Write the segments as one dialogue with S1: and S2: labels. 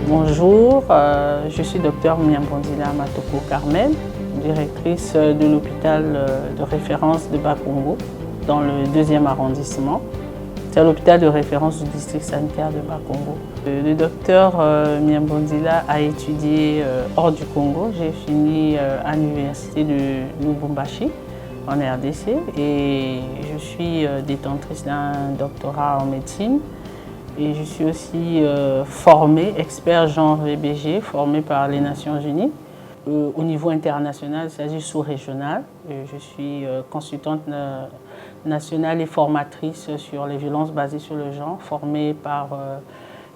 S1: Bonjour, je suis Dr Myambonzila Matoko Carmel, directrice de l'hôpital de référence de Bakongo dans le 2e arrondissement. C'est l'hôpital de référence du district sanitaire de Bakongo. Le docteur Myambonzila a étudié hors du Congo. J'ai fini à l'université de Lubumbashi en RDC et je suis détentrice d'un doctorat en médecine. Et je suis aussi formée, expert genre VBG, formée par les Nations Unies. Au niveau international, il s'agit sous-régional. Je suis consultante nationale et formatrice sur les violences basées sur le genre, formée par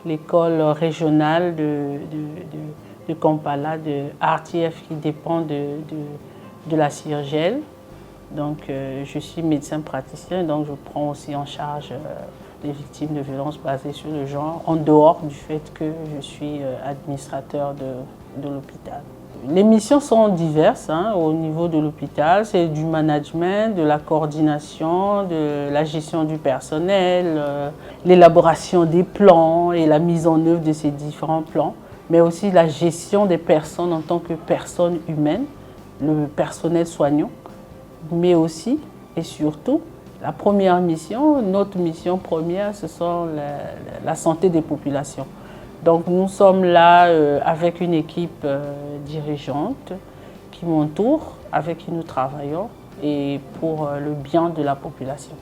S1: l'école régionale de Kampala, de RTF, qui dépend de la CIRGEL. Donc je suis médecin praticien, donc je prends aussi en charge les victimes de violences basées sur le genre, en dehors du fait que je suis administrateur de l'hôpital. Les missions sont diverses au niveau de l'hôpital. C'est du management, de la coordination, de la gestion du personnel, l'élaboration des plans et la mise en œuvre de ces différents plans, mais aussi la gestion des personnes en tant que personnes humaines, le personnel soignant, mais aussi et surtout la première mission, notre mission première, ce sont la santé des populations. Donc nous sommes là avec une équipe dirigeante qui m'entoure, avec qui nous travaillons et pour le bien de la population.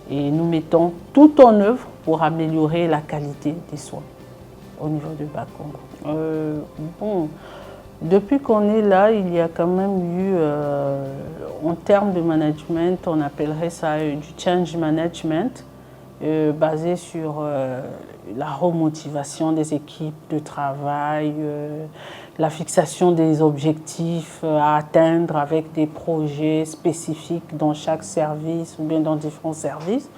S1: Et nous mettons tout en œuvre pour améliorer la qualité des soins au niveau de Bakongo. Depuis qu'on est là, il y a quand même eu, en termes de management, on appellerait ça du change management, basé sur la remotivation des équipes de travail, la fixation des objectifs à atteindre avec des projets spécifiques dans chaque service ou bien dans différents services,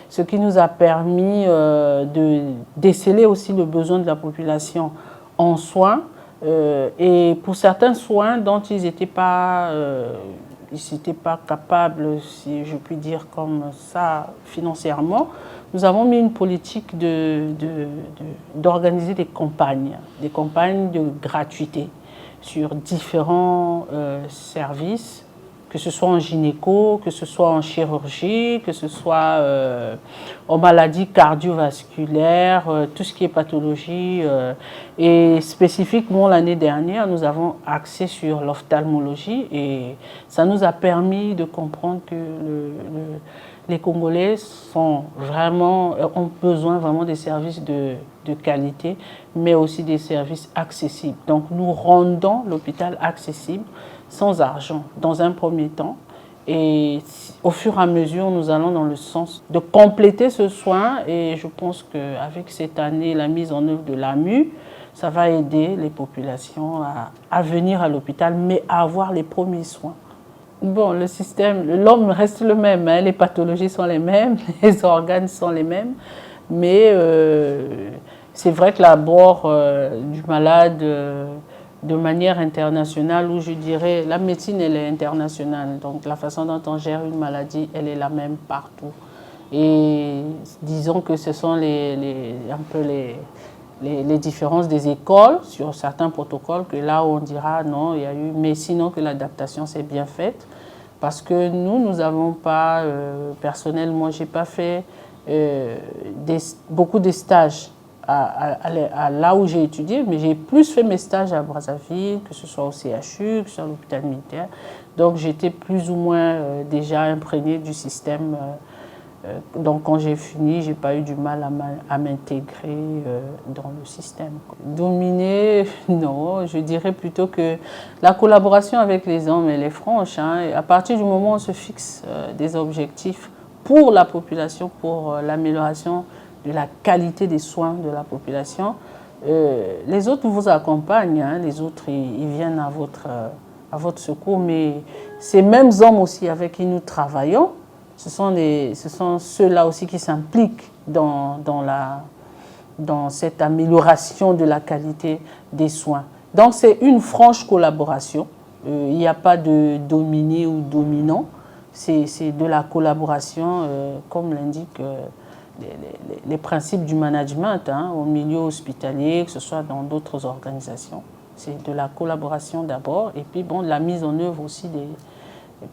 S1: ce qui nous a permis de déceler aussi le besoin de la population en soins. Et pour certains soins dont ils n'étaient pas capables, si je puis dire comme ça, financièrement, nous avons mis une politique d'organiser des campagnes de gratuité sur différents services, que ce soit en gynéco, que ce soit en chirurgie, que ce soit en maladies cardiovasculaires, tout ce qui est pathologie. Et spécifiquement l'année dernière, nous avons axé sur l'ophtalmologie et ça nous a permis de comprendre que les Congolais ont besoin vraiment des services de qualité, mais aussi des services accessibles. Donc nous rendons l'hôpital accessible sans argent dans un premier temps. Et au fur et à mesure, nous allons dans le sens de compléter ce soin. Et je pense qu'avec cette année, la mise en œuvre de l'AMU, ça va aider les populations à venir à l'hôpital, mais à avoir les premiers soins. Bon, le système, l'homme reste le même, les pathologies sont les mêmes, les organes sont les mêmes, mais c'est vrai que l'abord du malade de manière internationale, où je dirais la médecine elle est internationale, donc la façon dont on gère une maladie, elle est la même partout. Et disons que ce sont un peu les différences des écoles sur certains protocoles, que là où on dira non, il y a eu, mais sinon que l'adaptation s'est bien faite. Parce que nous n'avons pas, personnellement, je n'ai pas fait beaucoup de stages à là où j'ai étudié, mais j'ai plus fait mes stages à Brazzaville, que ce soit au CHU, que ce soit à l'hôpital militaire. Donc j'étais plus ou moins déjà imprégnée du système. Donc quand j'ai fini, je n'ai pas eu du mal à m'intégrer dans le système. Dominer, non, je dirais plutôt que la collaboration avec les hommes, elle est franche. À partir du moment où on se fixe des objectifs pour la population, pour l'amélioration de la qualité des soins de la population, les autres vous accompagnent, les autres ils viennent à votre secours, mais Ces mêmes hommes aussi avec qui nous travaillons, ce sont ceux-là aussi qui s'impliquent dans cette amélioration de la qualité des soins. Donc c'est une franche collaboration. Il n'y a pas de dominé ou dominant. C'est de la collaboration, comme l'indiquent les principes du management au milieu hospitalier, que ce soit dans d'autres organisations. C'est de la collaboration d'abord et puis bon, la mise en œuvre aussi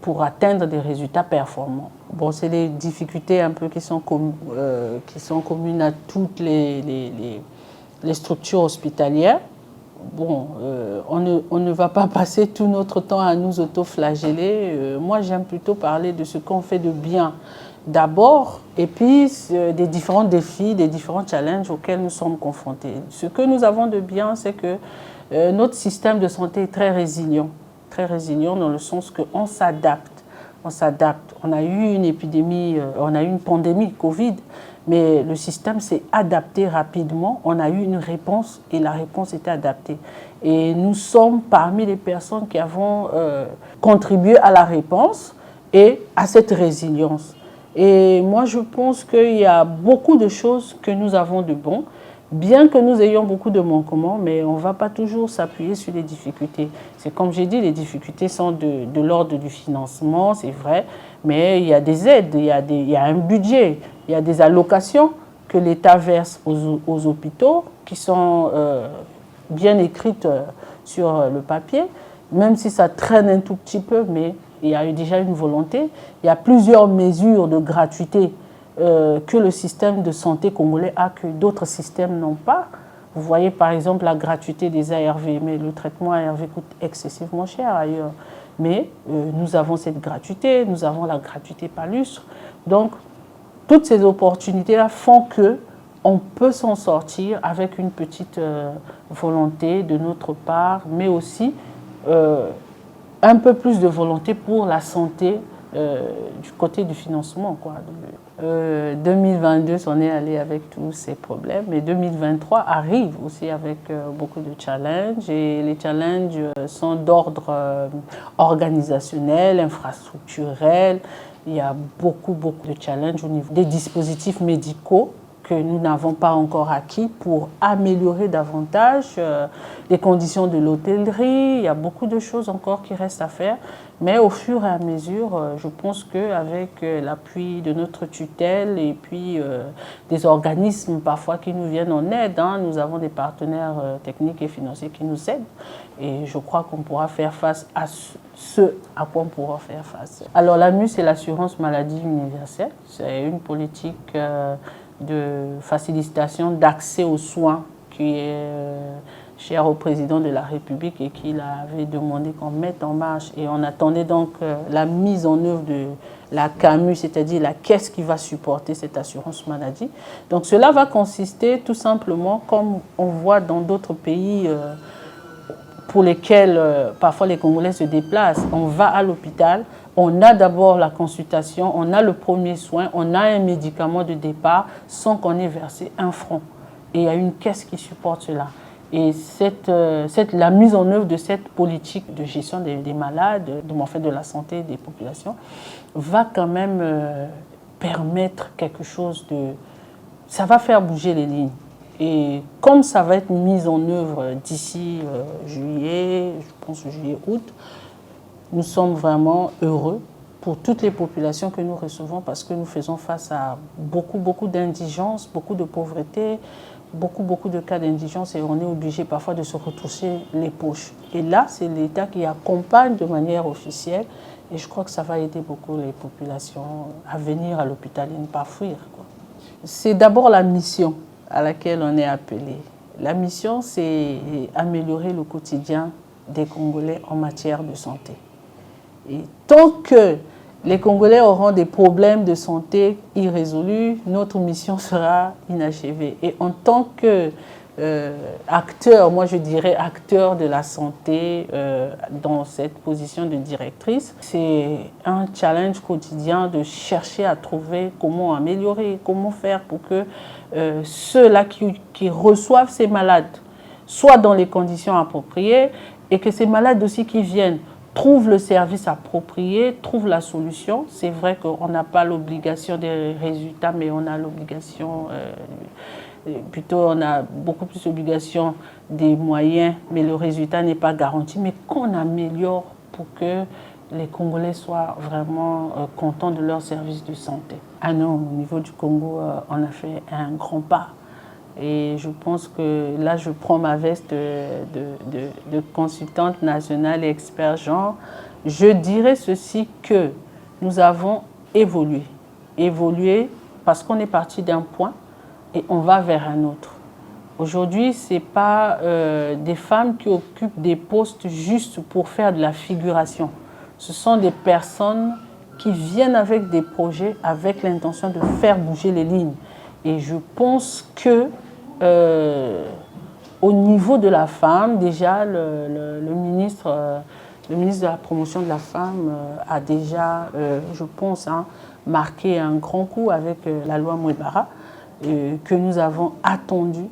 S1: pour atteindre des résultats performants. Bon, c'est les difficultés un peu qui sont communes à toutes les structures hospitalières. Bon, on ne va pas passer tout notre temps à nous auto-flageller. Moi, j'aime plutôt parler de ce qu'on fait de bien d'abord et puis des différents défis, des différents challenges auxquels nous sommes confrontés. Ce que nous avons de bien, c'est que notre système de santé est très résilient dans le sens qu'on s'adapte. On s'adapte. On a eu une épidémie, on a eu une pandémie Covid, mais le système s'est adapté rapidement. On a eu une réponse et la réponse était adaptée. Et nous sommes parmi les personnes qui avons contribué à la réponse et à cette résilience. Et moi, je pense qu'il y a beaucoup de choses que nous avons de bon, bien que nous ayons beaucoup de manquements, mais on ne va pas toujours s'appuyer sur les difficultés. C'est comme j'ai dit, les difficultés sont de l'ordre du financement, c'est vrai, mais il y a des aides, il y a un budget, il y a des allocations que l'État verse aux hôpitaux qui sont bien écrites sur le papier, même si ça traîne un tout petit peu, mais il y a déjà une volonté. Il y a plusieurs mesures de gratuité que le système de santé congolais a, que d'autres systèmes n'ont pas. Vous voyez par exemple la gratuité des ARV, mais le traitement ARV coûte excessivement cher ailleurs. Mais nous avons cette gratuité, nous avons la gratuité palustre. Donc, toutes ces opportunités-là font qu'on peut s'en sortir avec une petite volonté de notre part, mais aussi un peu plus de volonté pour la santé du côté du financement, quoi. 2022 s'en est allé avec tous ces problèmes, et 2023 arrive aussi avec beaucoup de challenges, et les challenges sont d'ordre organisationnel, infrastructurel. Il y a beaucoup de challenges au niveau des dispositifs médicaux que nous n'avons pas encore acquis pour améliorer davantage les conditions de l'hôtellerie. Il y a beaucoup de choses encore qui restent à faire, mais au fur et à mesure, je pense qu'avec l'appui de notre tutelle et puis des organismes parfois qui nous viennent en aide, nous avons des partenaires techniques et financiers qui nous aident, et je crois qu'on pourra faire face à ce à quoi on pourra faire face. Alors l'AMU, c'est l'assurance maladie universelle. C'est une politique de facilitation d'accès aux soins qui est cher au président de la République et qu'il avait demandé qu'on mette en marche. Et on attendait donc la mise en œuvre de la CAMU, c'est-à-dire la caisse qui va supporter cette assurance maladie. Donc cela va consister tout simplement, comme on voit dans d'autres pays pour lesquels parfois les Congolais se déplacent, on va à l'hôpital, on a d'abord la consultation, on a le premier soin, on a un médicament de départ sans qu'on ait versé un franc. Et il y a une caisse qui supporte cela. Et la mise en œuvre de cette politique de gestion des malades, de la santé des populations, va quand même permettre quelque chose de... Ça va faire bouger les lignes. Et comme ça va être mis en œuvre d'ici juillet, je pense juillet-août, nous sommes vraiment heureux pour toutes les populations que nous recevons, parce que nous faisons face à beaucoup d'indigence, beaucoup de pauvreté, beaucoup de cas d'indigence, et on est obligé parfois de se retrousser les poches. Et là, c'est l'État qui accompagne de manière officielle, et je crois que ça va aider beaucoup les populations à venir à l'hôpital et ne pas fuir, quoi. C'est d'abord la mission à laquelle on est appelé. La mission, c'est améliorer le quotidien des Congolais en matière de santé. Et tant que les Congolais auront des problèmes de santé irrésolus, notre mission sera inachevée. Et en tant que acteur, moi je dirais acteur de la santé dans cette position de directrice, c'est un challenge quotidien de chercher à trouver comment améliorer, comment faire pour que ceux-là qui reçoivent ces malades soient dans les conditions appropriées, et que ces malades aussi qui viennent trouve le service approprié, trouve la solution. C'est vrai qu'on n'a pas l'obligation des résultats, mais on a l'obligation, plutôt on a beaucoup plus l'obligation des moyens, mais le résultat n'est pas garanti. Mais qu'on améliore pour que les Congolais soient vraiment contents de leur service de santé. Ah non, au niveau du Congo, on a fait un grand pas. Et je pense que là, je prends ma veste de consultante nationale et expert genre. Je dirais ceci que nous avons évolué. Évolué parce qu'on est parti d'un point et on va vers un autre. Aujourd'hui, ce n'est pas des femmes qui occupent des postes juste pour faire de la figuration. Ce sont des personnes qui viennent avec des projets, avec l'intention de faire bouger les lignes. Et je pense que au niveau de la femme, déjà, le ministre de la promotion de la femme a déjà, je pense, marqué un grand coup avec la loi Mouebara, que nous avons attendu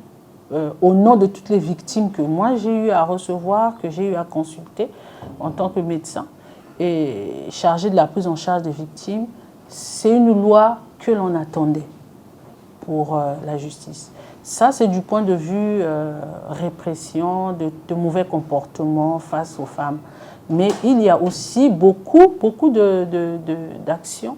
S1: au nom de toutes les victimes que moi j'ai eu à recevoir, que j'ai eu à consulter en tant que médecin et chargé de la prise en charge des victimes. C'est une loi que l'on attendait pour la justice. Ça, c'est du point de vue répression, de mauvais comportements face aux femmes. Mais il y a aussi beaucoup d'actions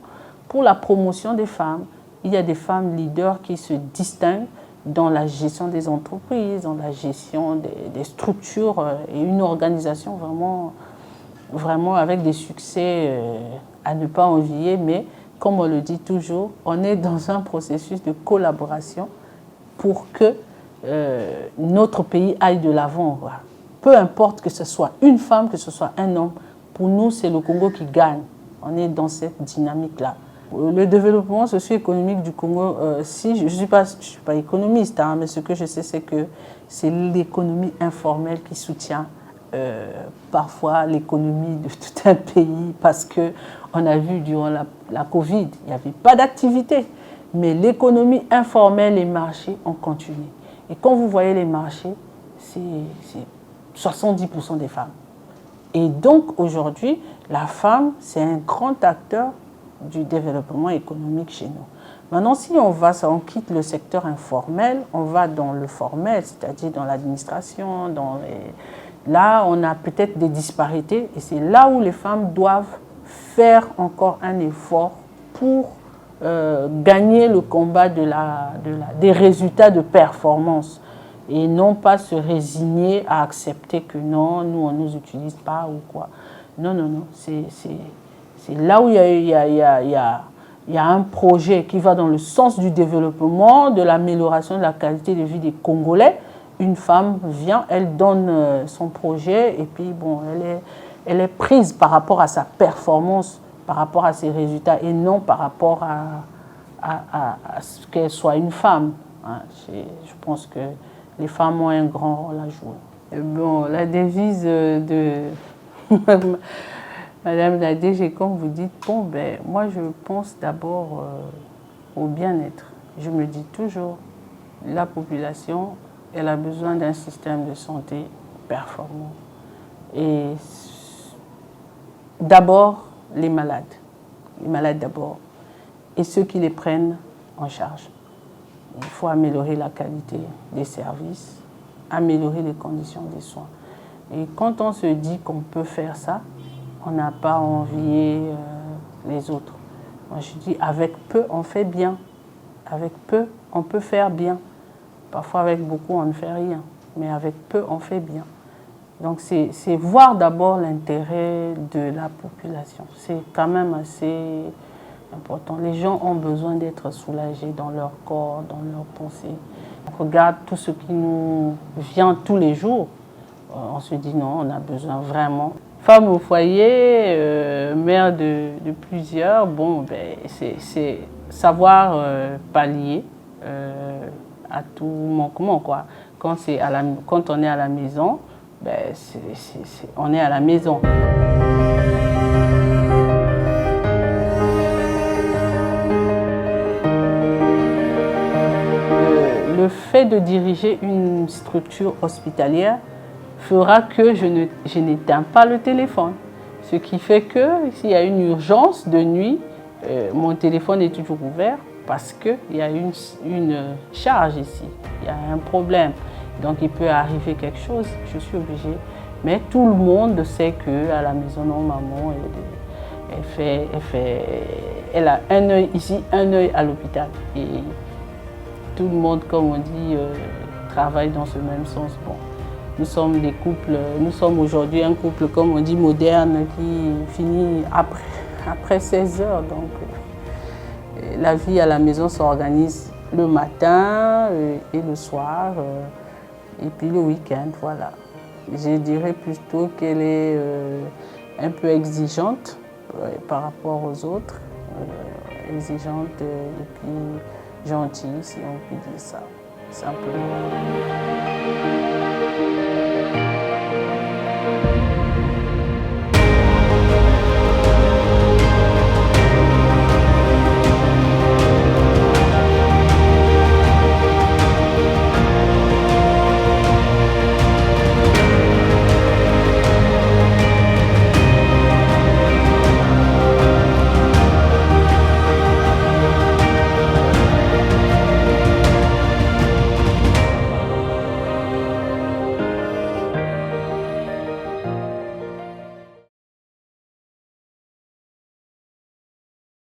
S1: pour la promotion des femmes. Il y a des femmes leaders qui se distinguent dans la gestion des entreprises, dans la gestion des structures et une organisation vraiment avec des succès à ne pas envier. Mais comme on le dit toujours, on est dans un processus de collaboration pour que notre pays aille de l'avant. Peu importe que ce soit une femme, que ce soit un homme, pour nous, c'est le Congo qui gagne. On est dans cette dynamique-là. Le développement socio-économique du Congo, si je ne suis pas économiste, mais ce que je sais, c'est que c'est l'économie informelle qui soutient parfois l'économie de tout un pays, parce qu'on a vu durant la Covid, il n'y avait pas d'activité. Mais l'économie informelle, les marchés ont continué. Et quand vous voyez les marchés, c'est 70% des femmes. Et donc aujourd'hui, la femme, c'est un grand acteur du développement économique chez nous. Maintenant, si on quitte le secteur informel, on va dans le formel, c'est-à-dire dans l'administration, là, on a peut-être des disparités. Et c'est là où les femmes doivent faire encore un effort pour gagner le combat des résultats de performance et non pas se résigner à accepter que non, nous on ne nous utilise pas ou quoi. Non, c'est là où il y a un projet qui va dans le sens du développement, de l'amélioration de la qualité de vie des Congolais. Une femme vient, elle donne son projet et puis bon, elle est prise par rapport à sa performance, par rapport à ses résultats et non par rapport à ce qu'elle soit une femme. Je pense que les femmes ont un grand rôle à jouer. Bon, la devise de Madame la DG, comme vous dites, bon, ben, moi je pense d'abord au bien-être. Je me dis toujours, la population, elle a besoin d'un système de santé performant. Et d'abord, les malades d'abord, et ceux qui les prennent en charge. Il faut améliorer la qualité des services, améliorer les conditions des soins. Et quand on se dit qu'on peut faire ça, on n'a pas à envier les autres. Moi je dis, avec peu, on fait bien. Avec peu, on peut faire bien. Parfois avec beaucoup, on ne fait rien. Mais avec peu, on fait bien. Donc c'est voir d'abord l'intérêt de la population. C'est quand même assez important. Les gens ont besoin d'être soulagés dans leur corps, dans leurs pensées. On regarde tout ce qui nous vient tous les jours. On se dit non, on a besoin vraiment. Femme au foyer, mère de plusieurs, bon, ben, c'est savoir pallier à tout manquement, quoi. Quand on est à la maison, ben, on est à la maison. Le fait de diriger une structure hospitalière fera que je n'éteins pas le téléphone. Ce qui fait que s'il y a une urgence de nuit, mon téléphone est toujours ouvert parce qu'il y a une charge ici, il y a un problème. Donc il peut arriver quelque chose, je suis obligée. Mais tout le monde sait qu'à la maison, non, maman, elle a un œil ici, un œil à l'hôpital. Et tout le monde, comme on dit, travaille dans ce même sens. Bon, nous sommes des couples, nous sommes aujourd'hui un couple, comme on dit, moderne, qui finit après 16 heures. Donc, la vie à la maison s'organise le matin et le soir, et puis le week-end, voilà. Je dirais plutôt qu'elle est un peu exigeante par rapport aux autres, exigeante et puis gentille, si on peut dire ça, simplement.